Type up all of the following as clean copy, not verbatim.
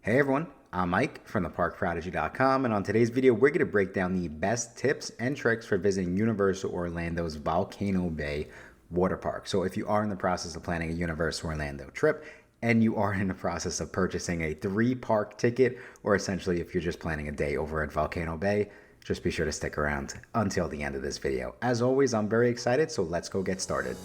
Hey everyone, I'm Mike from theparkprodigy.com, and on today's video we're going to break down the best tips and tricks for visiting Universal Orlando's Volcano Bay water park. So if you are in the process of planning a Universal Orlando trip and you are in the process of purchasing a 3-park ticket, or essentially if you're just planning a day over at Volcano Bay, just be sure to stick around until the end of this video. As always, I'm very excited, so let's go get started.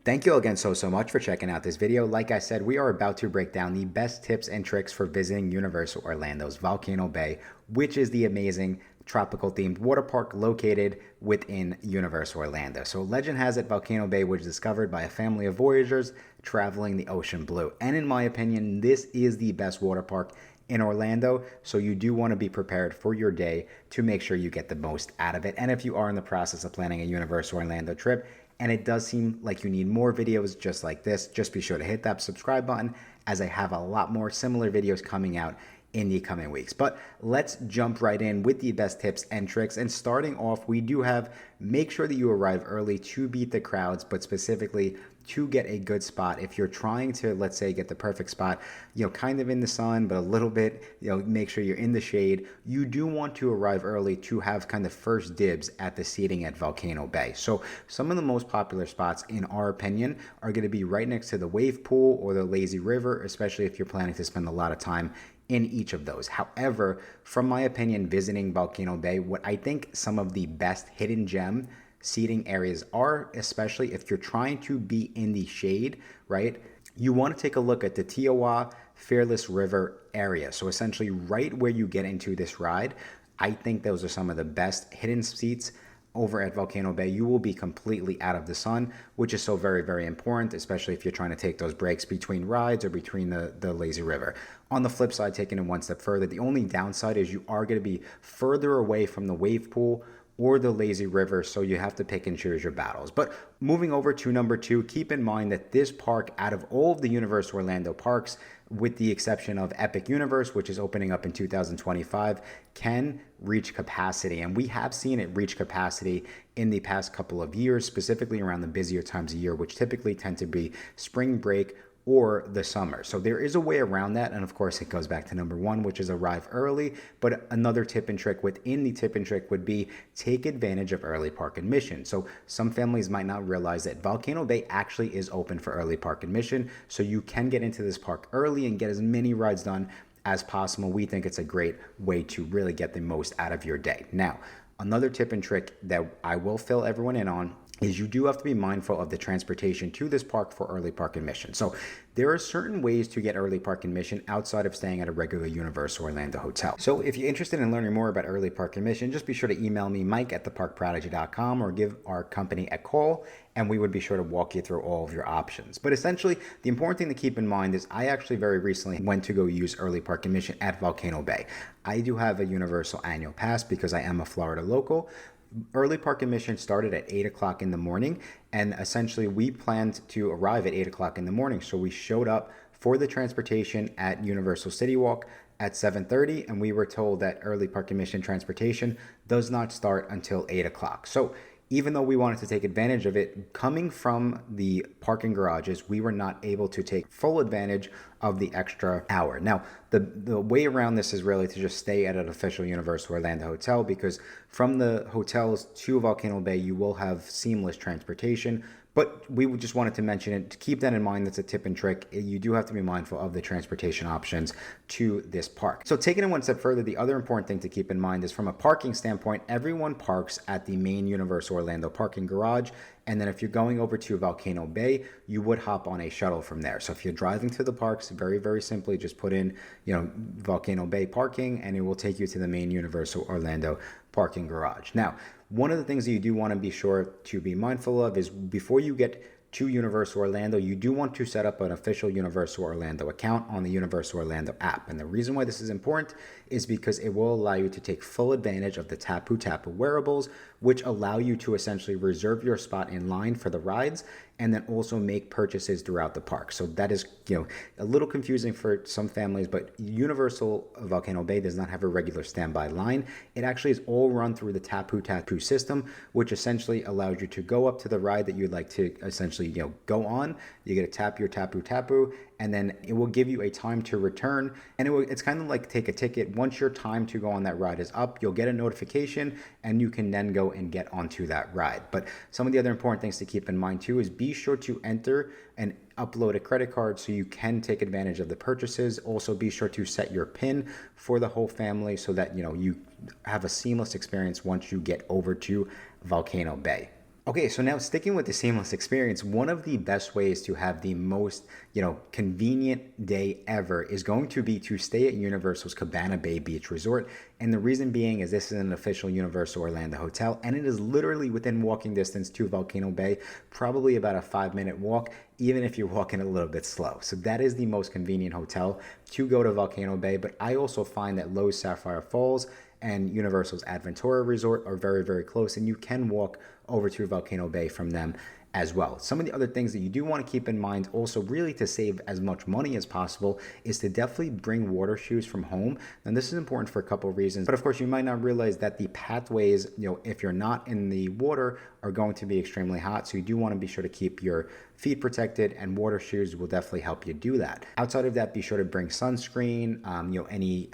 Thank you all again so much for checking out this video. Like I said, we are about to break down the best tips and tricks for visiting Universal Orlando's Volcano Bay, which is the amazing tropical themed water park located within Universal Orlando. So legend has it Volcano Bay was discovered by a family of voyagers traveling the ocean blue. And in my opinion, this is the best water park in Orlando, so you do want to be prepared for your day to make sure you get the most out of it. And if you are in the process of planning a Universal Orlando trip, and it does seem like you need more videos just like this, just be sure to hit that subscribe button, as I have a lot more similar videos coming out in the coming weeks. But let's jump right in with the best tips and tricks. And starting off, we do have make sure that you arrive early to beat the crowds, but specifically to get a good spot. If you're trying to, let's say, get the perfect spot, kind of in the sun, but a little bit, make sure you're in the shade. You do want to arrive early to have kind of first dibs at the seating at Volcano Bay. So some of the most popular spots, in our opinion, are going to be right next to the wave pool or the lazy river, especially if you're planning to spend a lot of time in each of those. However, from my opinion, visiting Volcano Bay, what I think some of the best hidden gem seating areas are, especially if you're trying to be in the shade, right? You want to take a look at the Tiowa Fearless River area. So essentially right where you get into this ride, I think those are some of the best hidden seats over at Volcano Bay. You will be completely out of the sun, which is so very important, especially if you're trying to take those breaks between rides or between the lazy river. On the flip side, taking it one step further, the only downside is you are going to be further away from the wave pool or the lazy river, so you have to pick and choose your battles. But moving over to number 2, keep in mind that this park, out of all of the Universal Orlando parks, with the exception of Epic Universe, which is opening up in 2025, can reach capacity. And we have seen it reach capacity in the past couple of years, specifically around the busier times of year, which typically tend to be spring break or the summer. So there is a way around that. And of course, it goes back to number 1, which is arrive early. But another tip and trick within the tip and trick would be take advantage of early park admission. So some families might not realize that Volcano Bay actually is open for early park admission. So you can get into this park early and get as many rides done as possible. We think it's a great way to really get the most out of your day. Now, another tip and trick that I will fill everyone in on is you do have to be mindful of the transportation to this park for early park admission. So there are certain ways to get early park admission outside of staying at a regular Universal Orlando hotel. So if you're interested in learning more about early park admission, just be sure to email me, Mike at theparkprodigy.com, or give our company a call, and we would be sure to walk you through all of your options. But essentially, the important thing to keep in mind is I actually very recently went to go use early park admission at Volcano Bay. I do have a Universal annual pass because I am a Florida local. Early park admission started at 8 o'clock in the morning, and essentially we planned to arrive at 8 o'clock in the morning. So we showed up for the transportation at Universal City Walk at 7:30, and we were told that early park admission transportation does not start until 8 o'clock. So even though we wanted to take advantage of it, coming from the parking garages, we were not able to take full advantage of the extra hour. Now, the way around this is really to just stay at an official Universal Orlando hotel, because from the hotels to Volcano Bay, you will have seamless transportation. But we just wanted to mention it. To keep that in mind, that's a tip and trick. You do have to be mindful of the transportation options to this park. So taking it one step further, the other important thing to keep in mind is from a parking standpoint, everyone parks at the main Universal Orlando parking garage. And then if you're going over to Volcano Bay, you would hop on a shuttle from there. So if you're driving to the parks, very simply just put in, Volcano Bay parking, and it will take you to the main Universal Orlando parking garage. Now, one of the things that you do want to be sure to be mindful of is before you get to Universal Orlando, you do want to set up an official Universal Orlando account on the Universal Orlando app. And the reason why this is important is because it will allow you to take full advantage of the Tapoo Tapo wearables, which allow you to essentially reserve your spot in line for the rides and then also make purchases throughout the park. So that is, a little confusing for some families, but Universal Volcano Bay does not have a regular standby line. It actually is all run through the Tapoo Tapo system, which essentially allows you to go up to the ride that you'd like to essentially, go on. You get to tap your Tapoo Tapo, and then it will give you a time to return. And it's kind of like take a ticket. Once your time to go on that ride is up, you'll get a notification and you can then go and get onto that ride. But some of the other important things to keep in mind too is be sure to enter and upload a credit card so you can take advantage of the purchases. Also be sure to set your PIN for the whole family so that you have a seamless experience once you get over to Volcano Bay. Okay, so now sticking with the seamless experience, one of the best ways to have the most, convenient day ever is going to be to stay at Universal's Cabana Bay Beach Resort. And the reason being is this is an official Universal Orlando hotel, and it is literally within walking distance to Volcano Bay, probably about a 5-minute walk, even if you're walking a little bit slow. So that is the most convenient hotel to go to Volcano Bay. But I also find that Lowe's Sapphire Falls and Universal's Adventura Resort are very, very close, and you can walk over to Volcano Bay from them as well. Some of the other things that you do want to keep in mind also, really to save as much money as possible, is to definitely bring water shoes from home. And this is important for a couple of reasons, but of course you might not realize that the pathways, if you're not in the water, are going to be extremely hot. So you do want to be sure to keep your feet protected, and water shoes will definitely help you do that. Outside of that, be sure to bring sunscreen, any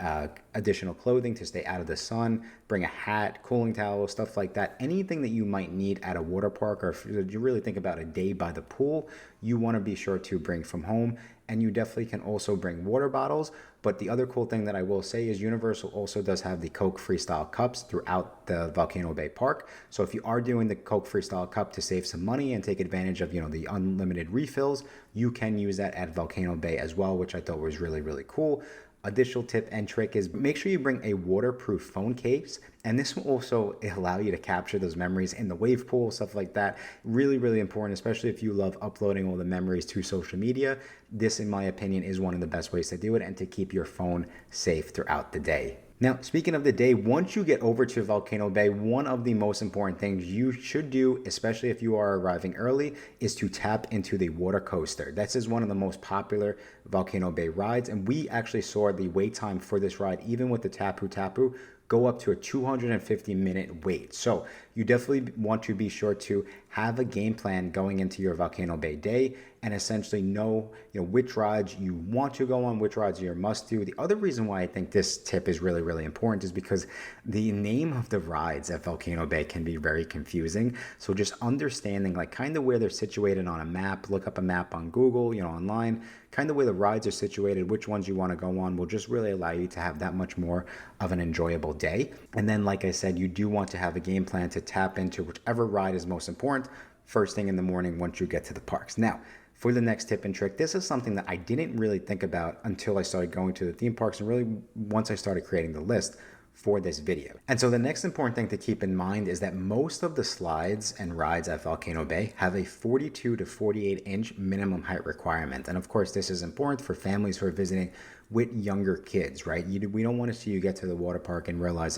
additional clothing to stay out of the sun, bring a hat, cooling towel, stuff like that. Anything that you might need at a water park, or if you really think about a day by the pool, you want to be sure to bring from home. And you definitely can also bring water bottles. But the other cool thing that I will say is Universal also does have the Coke Freestyle cups throughout the Volcano Bay Park. So if you are doing the Coke Freestyle cup to save some money and take advantage of, the unlimited refills, you can use that at Volcano Bay as well, which I thought was really, really cool. Additional tip and trick is make sure you bring a waterproof phone case, and this will also allow you to capture those memories in the wave pool, stuff like that. Really, really important, especially if you love uploading all the memories to social media. This, in my opinion, is one of the best ways to do it and to keep your phone safe throughout the day. Now, speaking of the day, once you get over to Volcano Bay, one of the most important things you should do, especially if you are arriving early, is to tap into the water coaster. This is one of the most popular Volcano Bay rides, and we actually saw the wait time for this ride, even with the Tapoo Tapo, go up to a 250-minute wait. So you definitely want to be sure to have a game plan going into your Volcano Bay day, and essentially know, which rides you want to go on, which rides you're must do. The other reason why I think this tip is really, really important is because the name of the rides at Volcano Bay can be very confusing. So just understanding kind of where they're situated on a map, look up a map on Google, online, kind of where the rides are situated, which ones you want to go on, will just really allow you to have that much more of an enjoyable day. And then, like I said, you do want to have a game plan to tap into whichever ride is most important first thing in the morning once you get to the parks. Now, for the next tip and trick, this is something that I didn't really think about until I started going to the theme parks, and really once I started creating the list for this video. And so the next important thing to keep in mind is that most of the slides and rides at Volcano Bay have a 42 to 48 inch minimum height requirement. And of course, this is important for families who are visiting with younger kids, right? We don't want to see you get to the water park and realize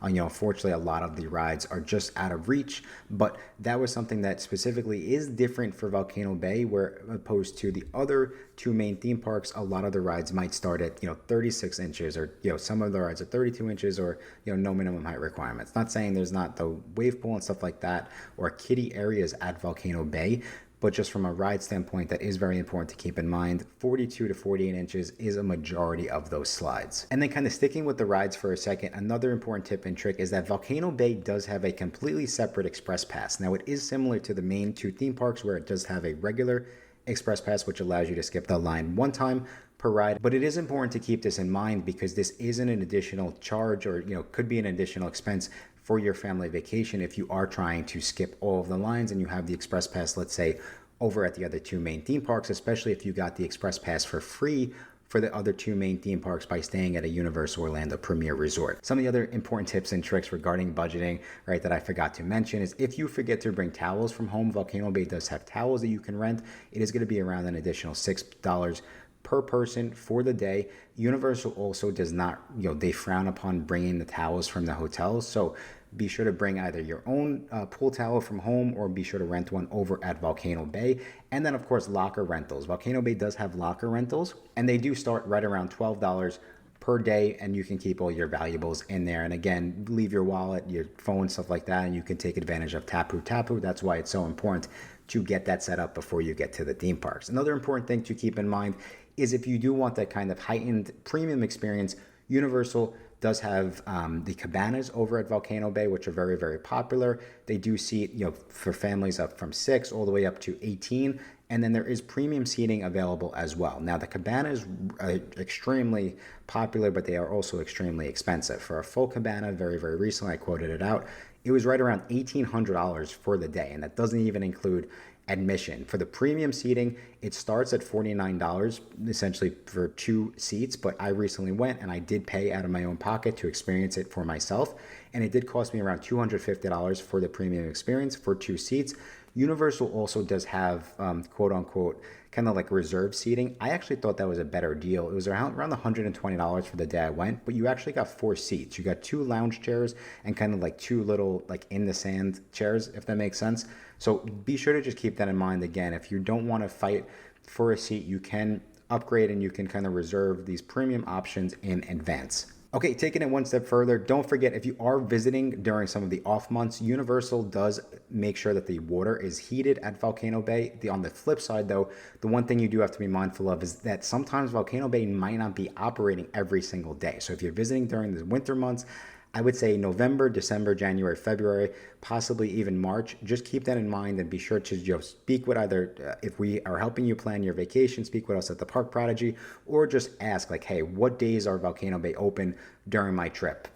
unfortunately a lot of the rides are just out of reach. But that was something that specifically is different for Volcano Bay, where opposed to the other two main theme parks, a lot of the rides might start at 36 inches, or some of the rides are 32 inches, or no minimum height requirements. Not saying there's not the wave pool and stuff like that, or kiddie areas at Volcano Bay, but just from a ride standpoint, that is very important to keep in mind. 42 to 48 inches is a majority of those slides. And then kind of sticking with the rides for a second, another important tip and trick is that Volcano Bay does have a completely separate express pass. Now, it is similar to the main two theme parks, where it does have a regular express pass, which allows you to skip the line one time per ride. But it is important to keep this in mind, because this isn't an additional charge, or could be an additional expense for your family vacation if you are trying to skip all of the lines and you have the express pass, let's say, over at the other two main theme parks, especially if you got the express pass for free for the other two main theme parks by staying at a Universal Orlando Premier Resort. Some of the other important tips and tricks regarding budgeting, right, that I forgot to mention is if you forget to bring towels from home, Volcano Bay does have towels that you can rent. It is going to be around an additional $6 per person for the day. Universal also does not, they frown upon bringing the towels from the hotels. So be sure to bring either your own pool towel from home or be sure to rent one over at Volcano Bay. And then, of course, locker rentals. Volcano Bay does have locker rentals, and they do start right around $12 per day, and you can keep all your valuables in there. And again, leave your wallet, your phone, stuff like that, and you can take advantage of Tapoo Tapo. That's why it's so important to get that set up before you get to the theme parks. Another important thing to keep in mind is if you do want that kind of heightened premium experience, Universal does have the cabanas over at Volcano Bay, which are very, very popular. They do seat, for families up from 6 all the way up to 18. And then there is premium seating available as well. Now, the cabanas are extremely popular, but they are also extremely expensive. For a full cabana, very, very recently, I quoted it out, it was right around $1,800 for the day. And that doesn't even include admission. For the premium seating, it starts at $49 essentially for 2 seats, but I recently went and I did pay out of my own pocket to experience it for myself, and it did cost me around $250 for the premium experience for 2 seats. Universal also does have quote unquote kind of like reserve seating. I actually thought that was a better deal. It was around $120 for the day I went, but you actually got 4 seats. You got 2 lounge chairs and kind of like 2 little like in the sand chairs, if that makes sense. So be sure to just keep that in mind. Again, if you don't want to fight for a seat, you can upgrade and you can kind of reserve these premium options in advance. Okay, taking it one step further, don't forget if you are visiting during some of the off months, Universal does make sure that the water is heated at Volcano Bay. On the flip side though, the one thing you do have to be mindful of is that sometimes Volcano Bay might not be operating every single day. So if you're visiting during the winter months, I would say November, December, January, February, possibly even March. Just keep that in mind and be sure to speak with either, if we are helping you plan your vacation, speak with us at the Park Prodigy, or just ask like, hey, what days are Volcano Bay open during my trip?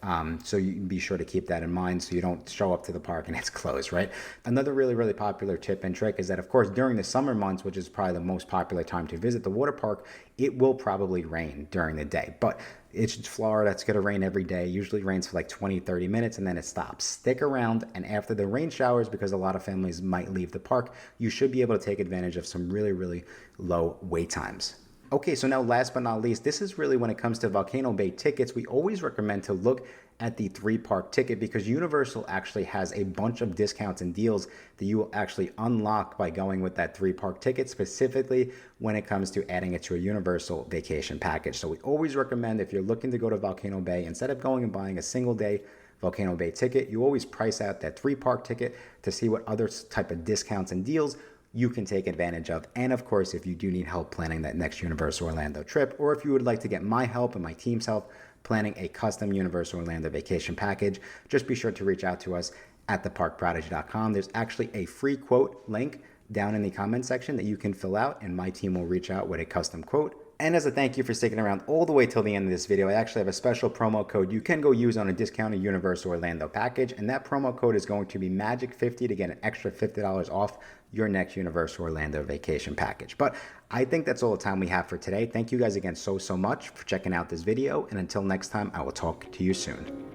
So you can be sure to keep that in mind so you don't show up to the park and it's closed, right? Another really, really popular tip and trick is that, of course, during the summer months, which is probably the most popular time to visit the water park, it will probably rain during the day. But it's Florida, it's going to rain every day. Usually rains for like 20, 30 minutes and then it stops. Stick around, and after the rain showers, because a lot of families might leave the park, you should be able to take advantage of some really, really low wait times. Okay, so now last but not least, this is really when it comes to Volcano Bay tickets, we always recommend to look at the 3-park ticket because Universal actually has a bunch of discounts and deals that you will actually unlock by going with that 3-park ticket, specifically when it comes to adding it to a Universal vacation package. So we always recommend if you're looking to go to Volcano Bay, instead of going and buying a single day Volcano Bay ticket, you always price out that 3-park ticket to see what other type of discounts and deals you can take advantage of. And of course, if you do need help planning that next Universal Orlando trip, or if you would like to get my help and my team's help planning a custom Universal Orlando vacation package, just be sure to reach out to us at theparkprodigy.com. There's actually a free quote link down in the comment section that you can fill out, and my team will reach out with a custom quote. And as a thank you for sticking around all the way till the end of this video, I actually have a special promo code you can go use on a discounted Universal Orlando package, and that promo code is going to be MAGIC50 to get an extra $50 off your next Universal Orlando vacation package. But I think that's all the time we have for today. Thank you guys again so much for checking out this video, and until next time, I will talk to you soon.